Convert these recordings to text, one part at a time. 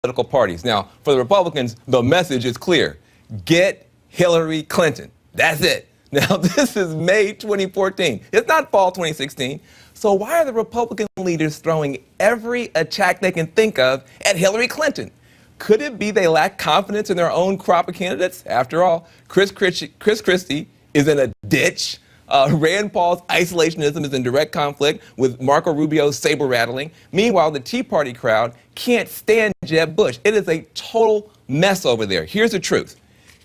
political parties. Now, for the Republicans, the message is clear. Get Hillary Clinton. That's it. Now, this is May 2014. It's not fall 2016. So why are the Republican leaders throwing every attack they can think of at Hillary Clinton? Could it be they lack confidence in their own crop of candidates? After all, Chris Christie is in a ditch. Rand Paul's isolationism is in direct conflict with Marco Rubio's saber rattling. Meanwhile, the Tea Party crowd can't stand Jeb Bush. It is a total mess over there. Here's the truth.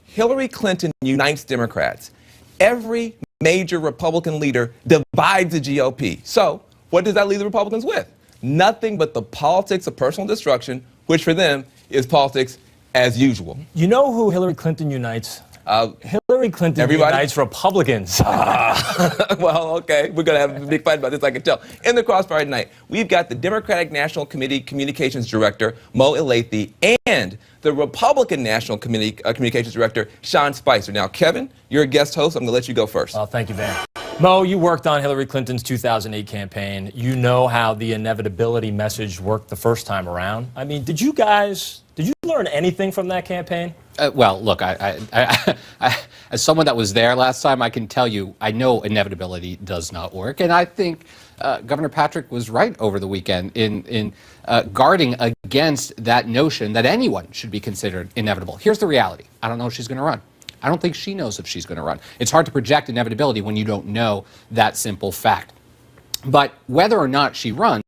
Hillary Clinton unites Democrats. Every major Republican leader divides the GOP. So what does that leave the Republicans with? Nothing but the politics of personal destruction, which for them is politics as usual. You know who Hillary Clinton unites? Hillary Clinton unites Republicans. Well, okay, we're going to have a big fight about this, I can tell. In the Crossfire tonight, we've got the Democratic National Committee Communications Director, Mo Elathi, and the Republican National Committee Communications Director, Sean Spicer. Now, Kevin, you're a guest host. I'm going to let you go first. Well, thank you, Van. Mo, you worked on Hillary Clinton's 2008 campaign. You know how the inevitability message worked the first time around. I mean, did you learn anything from that campaign? Well, look, I, as someone that was there last time, I can tell you, I know inevitability does not work. And I think Governor Patrick was right over the weekend in guarding against that notion that anyone should be considered inevitable. Here's the reality. I don't know if she's going to run. I don't think she knows if she's going to run. It's hard to project inevitability when you don't know that simple fact. But whether or not she runs,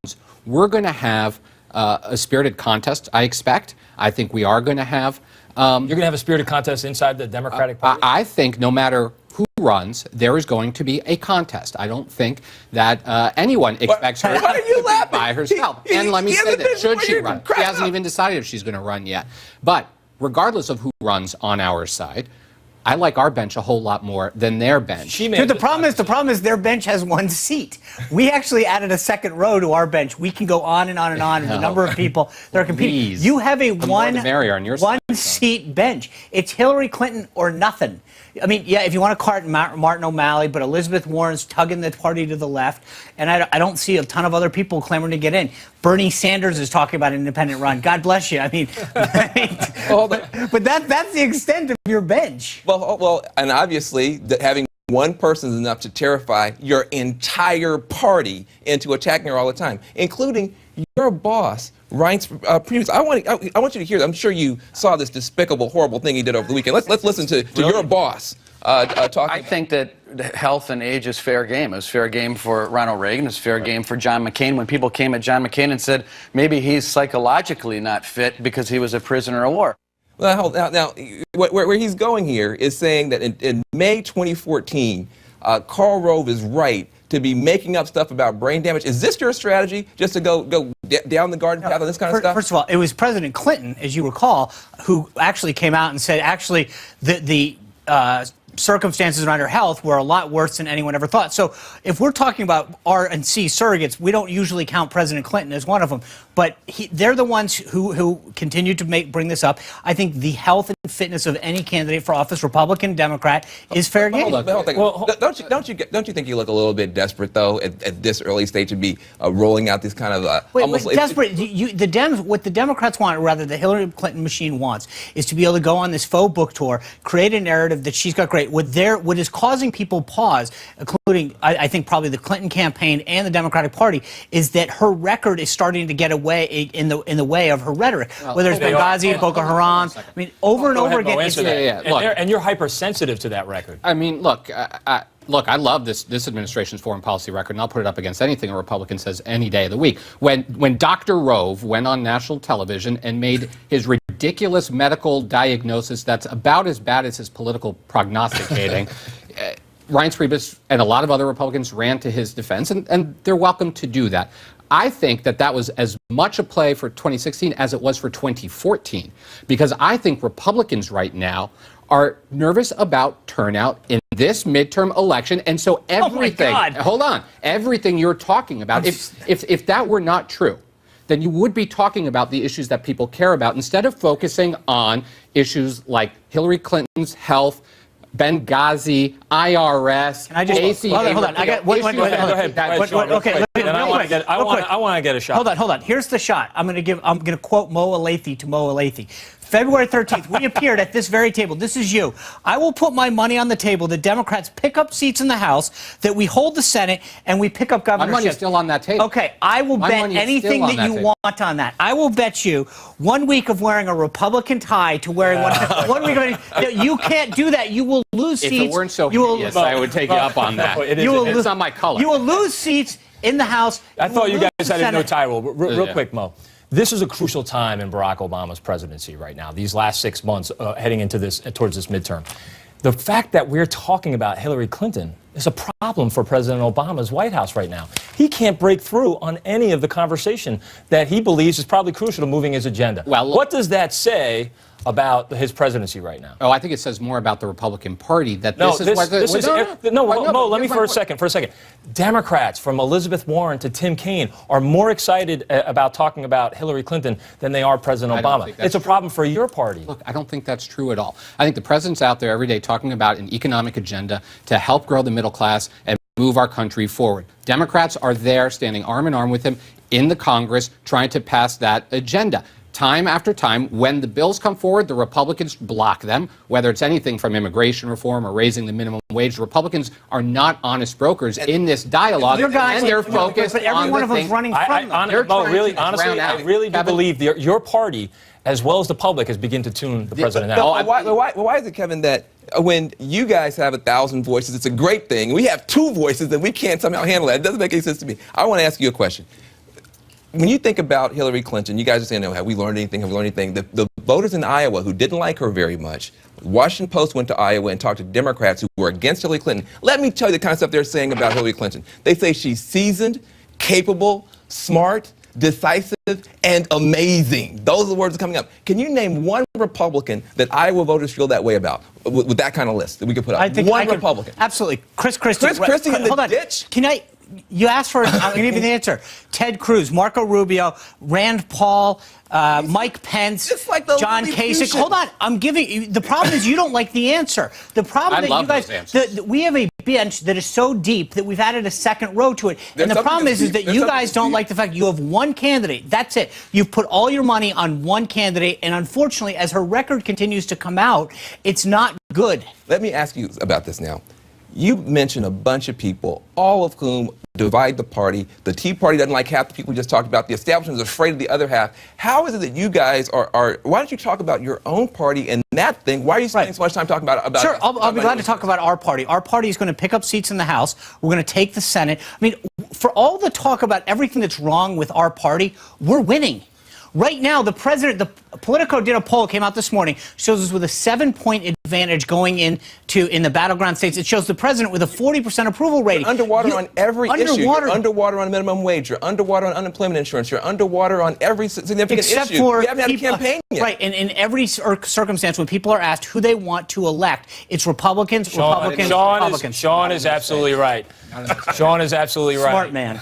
we're going to have a spirited contest, I expect. I think we are going to have... You're going to have a spirited contest inside the Democratic Party? I think no matter who runs, there is going to be a contest. I don't think that anyone expects her to by herself. And let me say this, should she run? She hasn't even decided if she's going to run yet. But regardless of who runs on our side, I like our bench a whole lot more than their bench. Dude, the problem is their bench has one seat. We actually added a second row to our bench. We can go on and on and on with the number of people that are competing. You have a one seat bench. It's Hillary Clinton or nothing. I mean, yeah, if you want to cart Martin O'Malley, but Elizabeth Warren's tugging the party to the left, and I don't see a ton of other people clamoring to get in. Bernie Sanders is talking about an independent run. God bless you. I mean, but that's the extent of your bench. Well, and obviously, having one person is enough to terrify your entire party into attacking her all the time, including your boss, Reince Priebus. I want you to hear. I'm sure you saw this despicable, horrible thing he did over the weekend. Let's listen to your boss talking. I think that health and age is fair game. It was fair game for Ronald Reagan. It's fair game for John McCain. When people came at John McCain and said maybe he's psychologically not fit because he was a prisoner of war. Well, now where he's going here is saying that in May 2014, Karl Rove is right to be making up stuff about brain damage. Is this your strategy, just to go down the garden path on this kind of stuff? First of all, it was President Clinton, as you recall, who actually came out and said, actually, the circumstances around her health were a lot worse than anyone ever thought. So if we're talking about RNC surrogates, we don't usually count President Clinton as one of them. But they're the ones who continue to bring this up. I think the health and fitness of any candidate for office, Republican, Democrat, is fair game. Hold on. Well, don't you think you look a little bit desperate, though, at this early stage to be rolling out these kind of almost desperate? What the Democrats want, or rather the Hillary Clinton machine wants, is to be able to go on this faux book tour, create a narrative that she's got great. What is causing people pause, including I think probably the Clinton campaign and the Democratic Party, is that her record is starting to get away in the way of her rhetoric. Whether it's Benghazi, Boko Haram, I mean, over and over again. And you're hypersensitive to that record. I mean, look, I love this administration's foreign policy record, and I'll put it up against anything a Republican says any day of the week. When Dr. Rove went on national television and made his ridiculous medical diagnosis that's about as bad as his political prognosticating, Reince Priebus and a lot of other Republicans ran to his defense, and they're welcome to do that. I think that was as much a play for 2016 as it was for 2014, because I think Republicans right now are nervous about turnout in this midterm election, and so everything, hold on, everything you're talking about, if that were not true, then you would be talking about the issues that people care about instead of focusing on issues like Hillary Clinton's health, Benghazi, IRS, Can I just ACA. hold on. I got Go ahead. Okay, I want to get a shot. Hold on. Here's the shot. I'm going to quote Mo Elathi to Mo Elathi. February 13th, we appeared at this very table. This is you. I will put my money on the table. The Democrats pick up seats in the House, that we hold the Senate, and we pick up governorships. My money is still on that table. Okay, I will bet anything that you want on that. I will bet you 1 week of wearing a Republican tie to wearing one week of you can't do that. You will lose seats. If it weren't so hideous, I would take you up on that. It's not my color. You will lose seats in the House. I thought you guys had a no tie rule. Real quick, Mo. This is a crucial time in Barack Obama's presidency right now, these last 6 months heading into towards this midterm. The fact that we're talking about Hillary Clinton is a problem for President Obama's White House right now. He can't break through on any of the conversation that he believes is probably crucial to moving his agenda. Well, what does that say about his presidency right now? Oh, I think it says more about the Republican Party that Mo, let me for a second. Democrats, from Elizabeth Warren to Tim Kaine, are more excited about talking about Hillary Clinton than they are President Obama. It's a problem for your party. Look, I don't think that's true at all. I think the president's out there every day talking about an economic agenda to help grow the middle class and move our country forward. Democrats are there standing arm in arm with him in the Congress trying to pass that agenda. Time after time, when the bills come forward, the Republicans block them, whether it's anything from immigration reform or raising the minimum wage. The Republicans are not honest brokers in this dialogue, and they're focused but every on one the of them's things. running from them. Honestly, I really do believe your party, as well as the public, has begun to tune the president out. Why is it, Kevin, that when you guys have 1,000 voices, it's a great thing. We have 2 voices, and we can't somehow handle that. It doesn't make any sense to me. I want to ask you a question. When you think about Hillary Clinton, you guys are saying, have we learned anything? Have we learned anything? The voters in Iowa who didn't like her very much, Washington Post went to Iowa and talked to Democrats who were against Hillary Clinton. Let me tell you the kind of stuff they're saying about Hillary Clinton. They say she's seasoned, capable, smart, decisive, and amazing. Those are the words that are coming up. Can you name one Republican that Iowa voters feel that way about, with that kind of list that we could put up? One Republican. Absolutely. Chris Christie. Chris Christie in the ditch? Can I... You asked for it. I'm going to give you the answer. Ted Cruz, Marco Rubio, Rand Paul, Mike Pence, John Kasich. Hold on. I'm giving you. The problem is you don't like the answer. The problem that you guys. We have a bench that is so deep that we've added a second row to it. And the problem is that you guys don't like the fact you have one candidate. That's it. You've put all your money on one candidate. And unfortunately, as her record continues to come out, it's not good. Let me ask you about this now. You mentioned a bunch of people, all of whom divide the party. The Tea Party doesn't like half the people we just talked about. The establishment is afraid of the other half. How is it that you guys are why don't you talk about your own party and that thing? Why are you spending so much time talking about Sure, I'll be glad to talk about our party. Our party is going to pick up seats in the House. We're going to take the Senate. I mean, for all the talk about everything that's wrong with our party, we're winning. Right now, the Politico did a poll, came out this morning, shows us with a 7-point advantage going in the battleground states. It shows the president with a 40% approval rating. You're underwater on every issue. You're underwater on minimum wage. You're underwater on unemployment insurance. You're underwater on every significant Except issue. For we haven't had a campaign yet. Right, and in every circumstance, when people are asked who they want to elect, it's Republicans, Republicans. Sean is absolutely right. Sean is absolutely right. Smart man.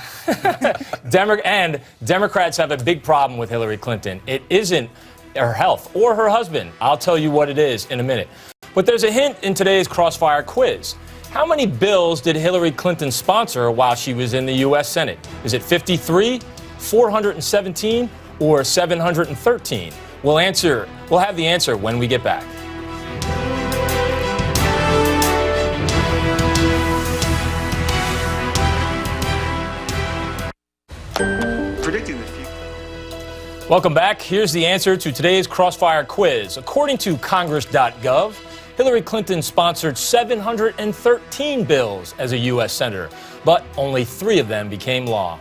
And Democrats have a big problem with Hillary Clinton. It isn't her health or her husband. I'll tell you what it is in a minute. But there's a hint in today's Crossfire quiz. How many bills did Hillary Clinton sponsor while she was in the U.S. Senate? Is it 53, 417, or 713? We'll have the answer when we get back. Predicting the future. Welcome back. Here's the answer to today's Crossfire quiz. According to Congress.gov, Hillary Clinton sponsored 713 bills as a U.S. Senator, but only 3 of them became law.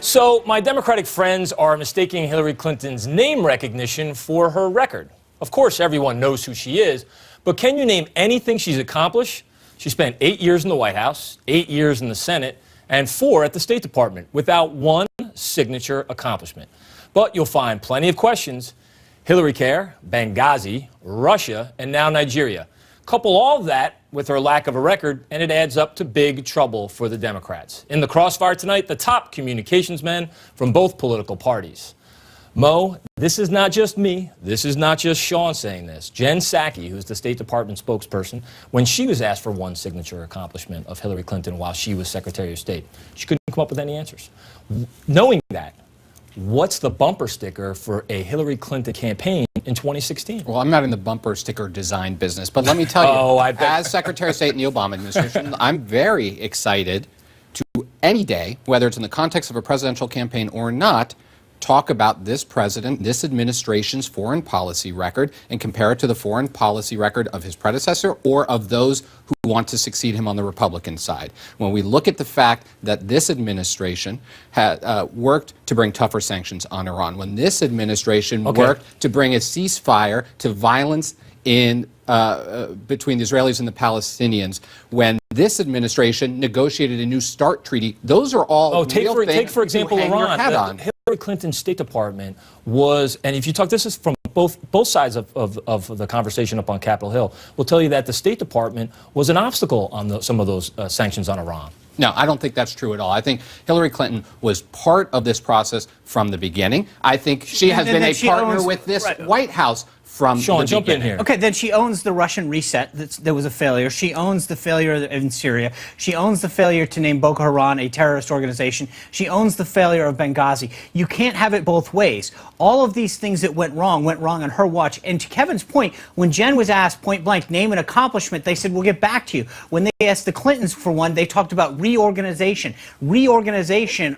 So my Democratic friends are mistaking Hillary Clinton's name recognition for her record. Of course, everyone knows who she is, but can you name anything she's accomplished? She spent 8 years in the White House, 8 years in the Senate, and 4 at the State Department without one signature accomplishment. But you'll find plenty of questions. Hillary Care, Benghazi, Russia, and now Nigeria. Couple all of that with her lack of a record, and it adds up to big trouble for the Democrats. In the Crossfire tonight, the top communications men from both political parties. Mo, this is not just me. This is not just Sean saying this. Jen Psaki, who's the State Department spokesperson, when she was asked for one signature accomplishment of Hillary Clinton while she was Secretary of State, she couldn't come up with any answers. Knowing that, what's the bumper sticker for a Hillary Clinton campaign in 2016? Well, I'm not in the bumper sticker design business, but let me tell you, as Secretary of State in the Obama administration, I'm very excited to any day, whether it's in the context of a presidential campaign or not, talk about this president, this administration's foreign policy record, and compare it to the foreign policy record of his predecessor or of those who want to succeed him on the Republican side. When we look at the fact that this administration had worked to bring tougher sanctions on Iran, when this administration worked to bring a ceasefire to violence in between the Israelis and the Palestinians, when this administration negotiated a new START treaty, those are all real things. Take for example to hang Iran. your hat on. Hillary Clinton's State Department was, and if you talk, this is from both sides of the conversation up on Capitol Hill, will tell you that the State Department was an obstacle on some of those sanctions on Iran. No, I don't think that's true at all. I think Hillary Clinton was part of this process from the beginning. I think she has been a partner with this White House from Sean, the jump beginning. in here. Okay, then she owns the Russian reset that was a failure. She owns the failure in Syria. She owns the failure to name Boko Haram a terrorist organization. She owns the failure of Benghazi. You can't have it both ways. All of these things that went wrong on her watch. And to Kevin's point, when Jen was asked point blank, name an accomplishment, they said, we'll get back to you. When they asked the Clintons for one, they talked about reorganization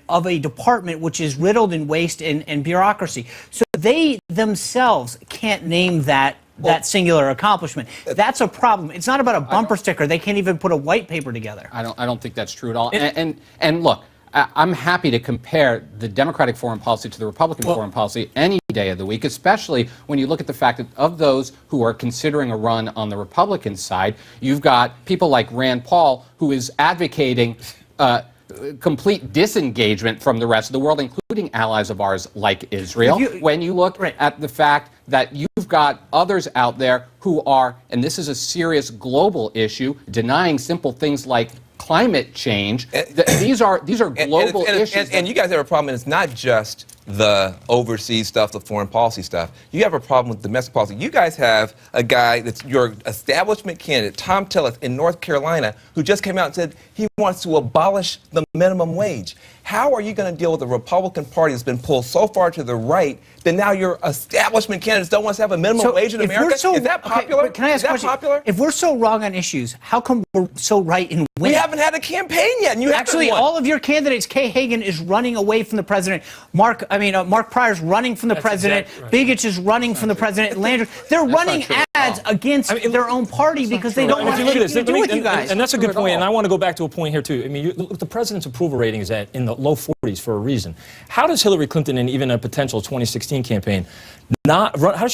of a department which is riddled in waste and bureaucracy. So they themselves can't name that singular accomplishment. That's a problem. It's not about a bumper sticker. They can't even put a white paper together. I don't think that's true at all. And look, I'm happy to compare the Democratic foreign policy to the Republican foreign policy any day of the week, especially when you look at the fact that of those who are considering a run on the Republican side, you've got people like Rand Paul, who is advocating complete disengagement from the rest of the world, including allies of ours like Israel. When you look at the fact that you've got others out there who are, and this is a serious global issue, denying simple things like climate change. These are global issues. And you guys have a problem, and it's not just the overseas stuff, the foreign policy stuff. You have a problem with domestic policy. You guys have a guy that's your establishment candidate, Tom Tillis, in North Carolina, who just came out and said he wants to abolish the minimum wage. How are you going to deal with a Republican Party that's been pulled so far to the right that now your establishment candidates don't want to have a minimum wage in America? Is that popular? Can I ask a question? Popular? If we're so wrong on issues, how come we're so right in winning? We haven't had a campaign yet, and you actually all of your candidates. Kay Hagan is running away from the president. Mark Pryor's running from the president. Exactly right. Bigich is running from the president. Landry, they're running ads against their own party because they don't want anything to do with you guys. And that's a good point. And I want to go back to a point here too. I mean, the president's approval rating is in the low 40s for a reason. How does Hillary Clinton, in even a potential 2016 campaign, not run? How does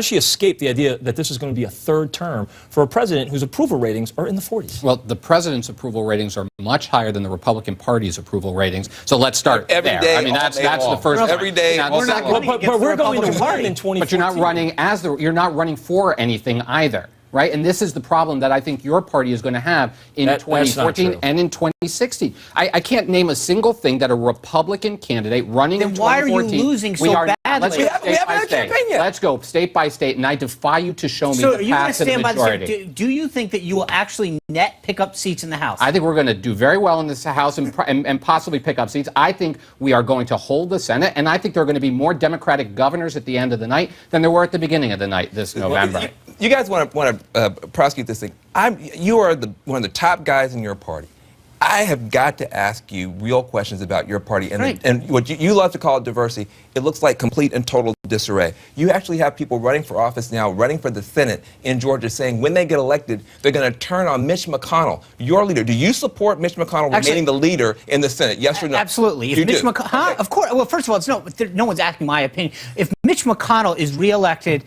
she escape the idea that this is going to be a third term for a president whose approval ratings are in the 40s? Well, the president's approval ratings are much higher than the Republican Party's approval ratings. So let's start every there. day. I mean, that's the first. Every day. Now, We're not running against but we're the going to Republican win Party in 2014. But you're not running for anything either. Right? And this is the problem that I think your party is going to have in 2014 and in 2016. I can't name a single thing that a Republican candidate running in 2014... Then why are you losing so badly? We haven't had a campaign yet. Let's go state by state, and I defy you to show me the path to the majority. Do you think that you will actually net pick up seats in the House? I think we're going to do very well in this House and possibly pick up seats. I think we are going to hold the Senate, and I think there are going to be more Democratic governors at the end of the night than there were at the beginning of the night this November. You guys want to prosecute this thing. You are one of the top guys in your party. I have got to ask you real questions about your party and what you love to call diversity. It looks like complete and total disarray. You actually have people running for office now, running for the Senate in Georgia, saying when they get elected, they're going to turn on Mitch McConnell, your leader. Do you support Mitch McConnell remaining the leader in the Senate? Yes or no? Absolutely. If Mitch McConnell, of course. Well, first of all, no one's asking my opinion. If Mitch McConnell is reelected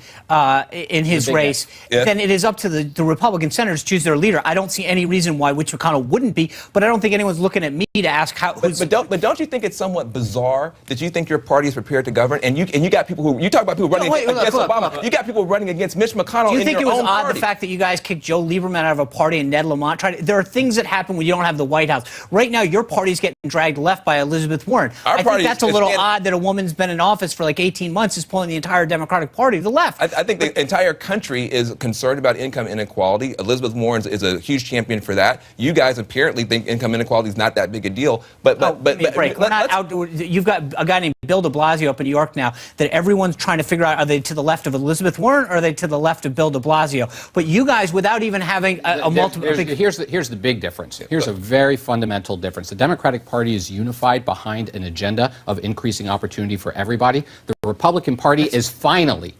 in his race, then it is up to the Republican senators to choose their leader. I don't see any reason why Mitch McConnell wouldn't be, but I don't think anyone's looking at me to ask how. But don't you think it's somewhat bizarre that you think your party is prepared to govern, and you got people who, you talk about people running against Obama, you got people running against Mitch McConnell in your own party. Do you think it was odd the fact that you guys kicked Joe Lieberman out of a party and Ned Lamont there are things that happen when you don't have the White House. Right now, your party's getting dragged left by Elizabeth Warren. I think that's a little odd that a woman's been in office for like 18 months is pulling the entire Democratic Party to the left. I think the entire country is concerned about income inequality. Elizabeth Warren is a huge champion for that. You guys apparently think income inequality is not that big a deal. But we're not outdoor. You've got a guy named Bill de Blasio up in New York now that everyone's trying to figure out, are they to the left of Elizabeth Warren or are they to the left of Bill de Blasio? But you guys, without even having a multiple... Here's the big difference. Here's a very fundamental difference. The Democratic Party is unified behind an agenda of increasing opportunity for everybody. The Republican Party is finally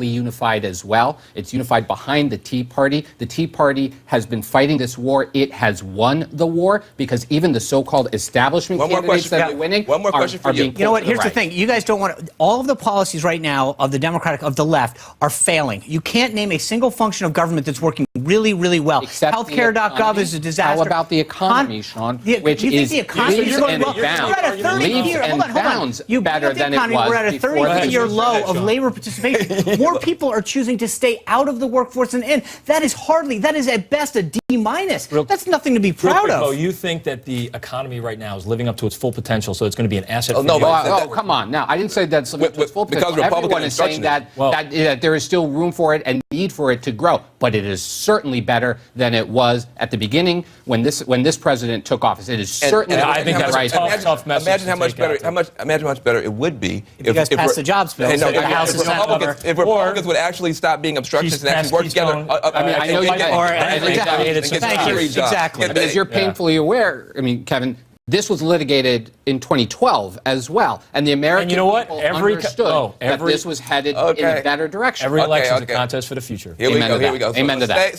unified as well. It's unified behind the Tea Party. The Tea Party has been fighting this war. It has won the war because even the so-called establishment candidates that are winning are being pulled. You know what? Here's the thing. You guys don't want all of the policies right now of the Democratic, of the left, are failing. You can't name a single function of government that's working really, really well. Healthcare.gov is a disaster. How about the economy, Sean? Which is leaps and bounds better than it was. We're at a 30-year low of labor participation. More people are choosing to stay out of the workforce than in. That is at best a D-. That's nothing to be proud of. You think that the economy right now is living up to its full potential, so it's going to be an asset for you? No, come on. Now, I didn't say that's living up to its full potential. Everyone is saying that there is still room for it and need for it to grow. But it is certainly better than it was at the beginning when this president took office. It is certainly. I think that's right. Tough message. Imagine how much better. Imagine how much better it would be if you guys passed the jobs bill. If Republicans would actually stop being obstructionists and actually work together. I mean, I know you guys. Thank you. Exactly. As you're painfully aware, I mean, Kevin, this was litigated in 2012 as well, and the American people understood that this was headed in a better direction. Every election is a contest for the future. Here we go. Amen to that.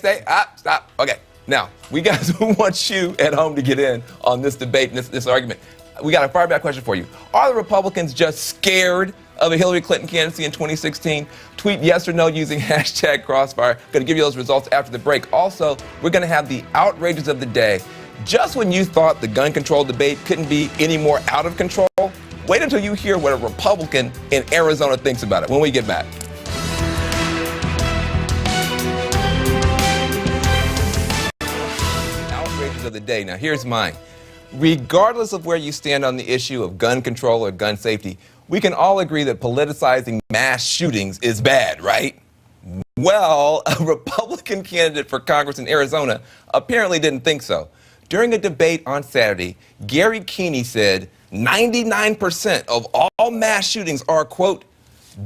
Stop. Okay. Now, we guys want you at home to get in on this debate and this argument. We got a fire back question for you. Are the Republicans just scared of a Hillary Clinton candidacy in 2016? Tweet yes or no using hashtag Crossfire. Going to give you those results after the break. Also, we're going to have the outrages of the day. Just when you thought the gun control debate couldn't be any more out of control, wait until you hear what a Republican in Arizona thinks about it when we get back. Outrages of the day. Now, here's mine. Regardless of where you stand on the issue of gun control or gun safety, we can all agree that politicizing mass shootings is bad, right? Well, a Republican candidate for Congress in Arizona apparently didn't think so. During a debate on Saturday, Gary Keeney said 99% of all mass shootings are, quote,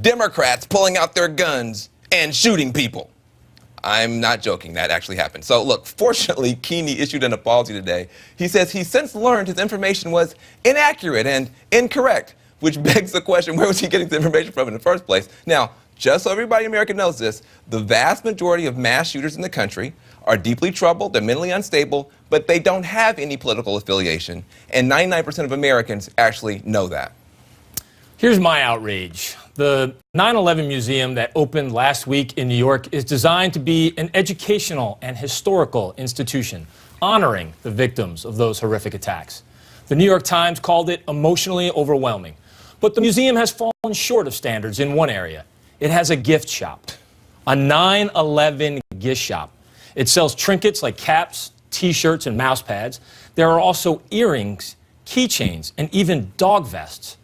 Democrats pulling out their guns and shooting people. I'm not joking. That actually happened. So, look, fortunately, Keeney issued an apology today. He says he's since learned his information was inaccurate and incorrect, which begs the question, where was he getting the information from in the first place? Now, just so everybody in America knows this, the vast majority of mass shooters in the country are deeply troubled, they're mentally unstable, but they don't have any political affiliation. And 99% of Americans actually know that. Here's my outrage. The 9/11 museum that opened last week in New York is designed to be an educational and historical institution, honoring the victims of those horrific attacks. The New York Times called it emotionally overwhelming. But the museum has fallen short of standards in one area. It has a gift shop, a 9/11 gift shop. It sells trinkets like caps, T-shirts, and mouse pads. There are also earrings, keychains, and even dog vests.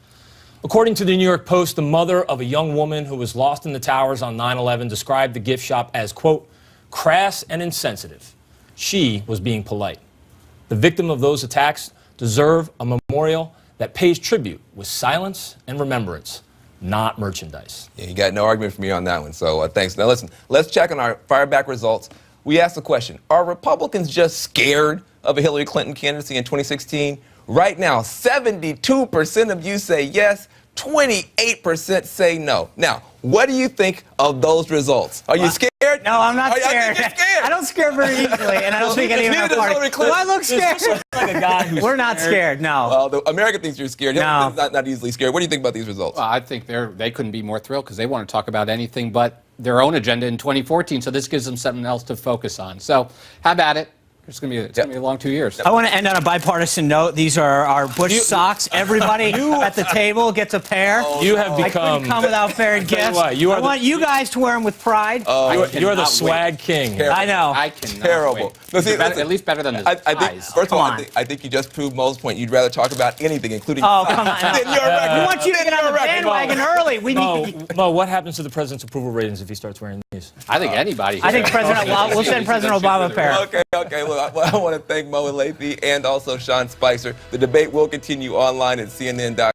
According to the New York Post, the mother of a young woman who was lost in the towers on 9/11 described the gift shop as, quote, crass and insensitive. She was being polite. The victim of those attacks deserve a memorial that pays tribute with silence and remembrance, not merchandise. Yeah, you got no argument from me on that one, so thanks. Now listen, let's check on our fireback results. We asked the question, are Republicans just scared of a Hillary Clinton candidacy in 2016? Right now, 72% of you say yes, 28% say no. Now, what do you think of those results? Are you scared? scared? No, I'm not I scared. think you're scared. I don't scare very easily, and I don't think any of Neither our does party. Hillary Do Clinton. I look scared? Like a guy who's We're not scared. No. Well, America thinks you're scared. No. Hillary Clinton's not easily scared. What do you think about these results? Well, I think they couldn't be more thrilled because they want to talk about anything but their own agenda in 2014. So this gives them something else to focus on. So have at it. It's going to be a long 2 years. I want to end on a bipartisan note. These are our Bush socks. Everybody at the table gets a pair. You have I become. couldn't come without fairing gifts. what, you are I want you guys to wear them with pride. You are the cannot swag king. I know. I cannot Terrible. wait. No, see, Better- listen, at least better than the I think, ties. first of all, Come on. I think you just proved Mo's point. You'd rather talk about anything, including Oh, come on. than your record. We want you to get on the bandwagon early. We need. Mo, what happens to the president's approval ratings if he starts wearing these? I think anybody. I think President Obama. We'll send President Obama a pair. Okay. Look, I want to thank Mo and Lathy and also Sean Spicer. The debate will continue online at CNN.com.